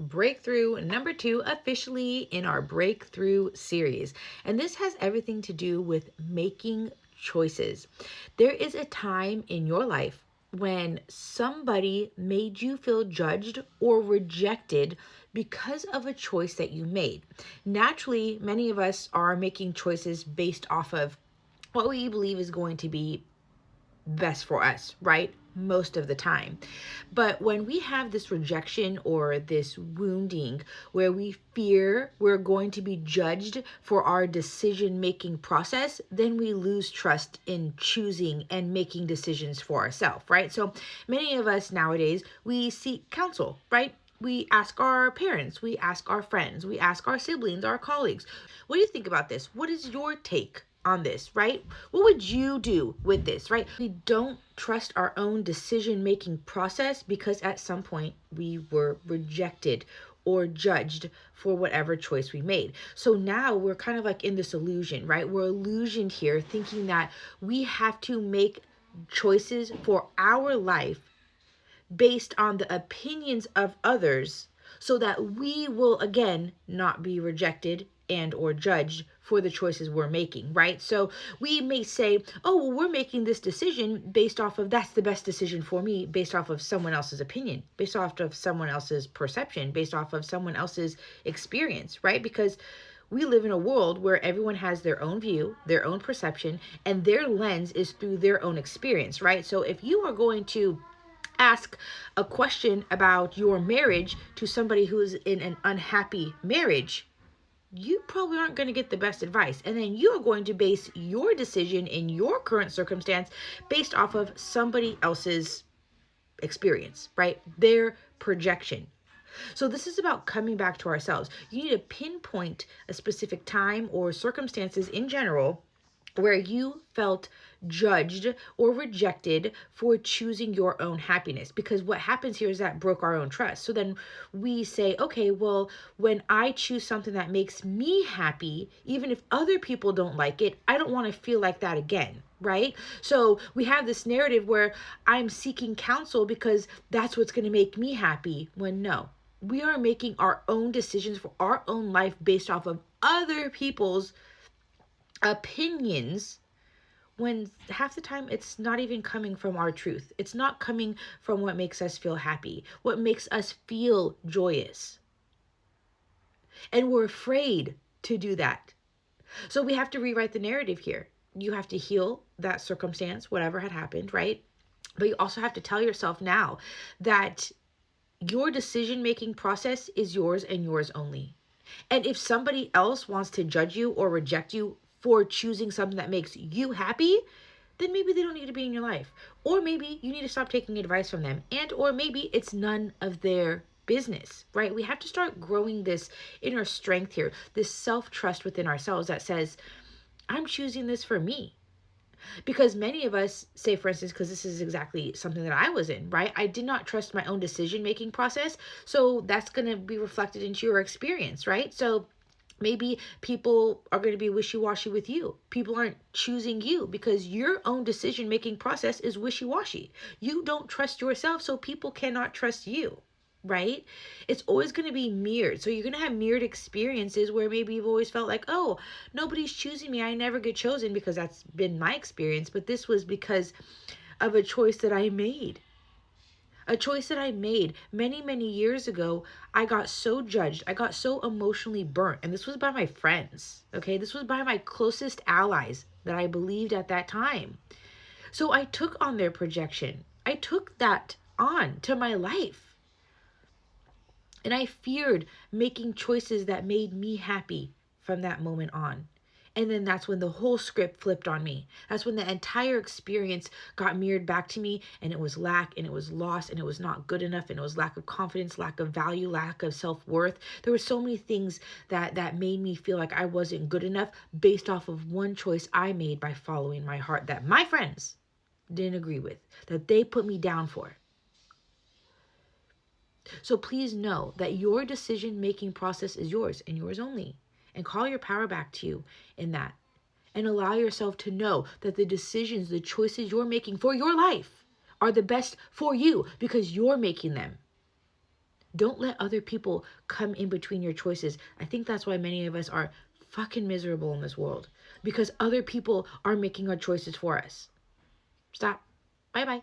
breakthrough number 2 officially in our breakthrough series. And this has everything to do with making choices. There is a time in your life when somebody made you feel judged or rejected because of a choice that you made. Naturally, many of us are making choices based off of what we believe is going to be best for us, right? Most of the time. But when we have this rejection or this wounding where we fear we're going to be judged for our decision making process, then we lose trust in choosing and making decisions for ourselves, right? So many of us nowadays, we seek counsel, right? We ask our parents, we ask our friends, we ask our siblings, our colleagues. What do you think about this? What is your take on this, right? What would you do with this, right? We don't trust our own decision making process because at some point we were rejected or judged for whatever choice we made. So now we're kind of like in this illusion, right? We're illusioned here thinking that we have to make choices for our life based on the opinions of others so that we will again not be rejected and or judged for the choices we're making, right? So we may say, oh, well, we're making this decision based off of that's the best decision for me, based off of someone else's opinion, based off of someone else's perception, based off of someone else's experience, right? Because we live in a world where everyone has their own view, their own perception, and their lens is through their own experience, right? So if you are going to ask a question about your marriage to somebody who's in an unhappy marriage, you probably aren't going to get the best advice. And then you are going to base your decision in your current circumstance based off of somebody else's experience, right? Their projection. So this is about coming back to ourselves. You need to pinpoint a specific time or circumstances in general where you felt judged or rejected for choosing your own happiness. Because what happens here is that broke our own trust. So then we say, okay, well, when I choose something that makes me happy, even if other people don't like it, I don't want to feel like that again. Right? So we have this narrative where I'm seeking counsel because that's what's going to make me happy, when no, we are making our own decisions for our own life based off of other people's opinions, when half the time it's not even coming from our truth. It's not coming from what makes us feel happy, what makes us feel joyous. And we're afraid to do that. So we have to rewrite the narrative here. You have to heal that circumstance, whatever had happened, right? But you also have to tell yourself now that your decision-making process is yours and yours only. And if somebody else wants to judge you or reject you for choosing something that makes you happy, then maybe they don't need to be in your life. Or maybe you need to stop taking advice from them. And or maybe it's none of their business, right? We have to start growing this inner strength here, this self-trust within ourselves that says, I'm choosing this for me. Because many of us, say for instance, because this is exactly something that I was in, right? I did not trust my own decision-making process. So that's going to be reflected into your experience, right? So maybe people are going to be wishy-washy with you. People aren't choosing you because your own decision-making process is wishy-washy. You don't trust yourself, so people cannot trust you, right? It's always going to be mirrored. So you're going to have mirrored experiences where maybe you've always felt like, oh, nobody's choosing me. I never get chosen, because that's been my experience. But this was because of a choice that I made. A choice that I made many, many years ago. I got so judged. I got so emotionally burnt. And this was by my friends. Okay. This was by my closest allies that I believed at that time. So I took on their projection. I took that on to my life. And I feared making choices that made me happy from that moment on. And then that's when the whole script flipped on me. That's when the entire experience got mirrored back to me, and it was lack, and it was loss, and it was not good enough, and it was lack of confidence, lack of value, lack of self-worth. There were so many things that made me feel like I wasn't good enough based off of one choice I made by following my heart that my friends didn't agree with, that they put me down for. So please know that your decision-making process is yours and yours only. And call your power back to you in that. And allow yourself to know that the decisions, the choices you're making for your life are the best for you because you're making them. Don't let other people come in between your choices. I think that's why many of us are fucking miserable in this world, because other people are making our choices for us. Stop. Bye bye.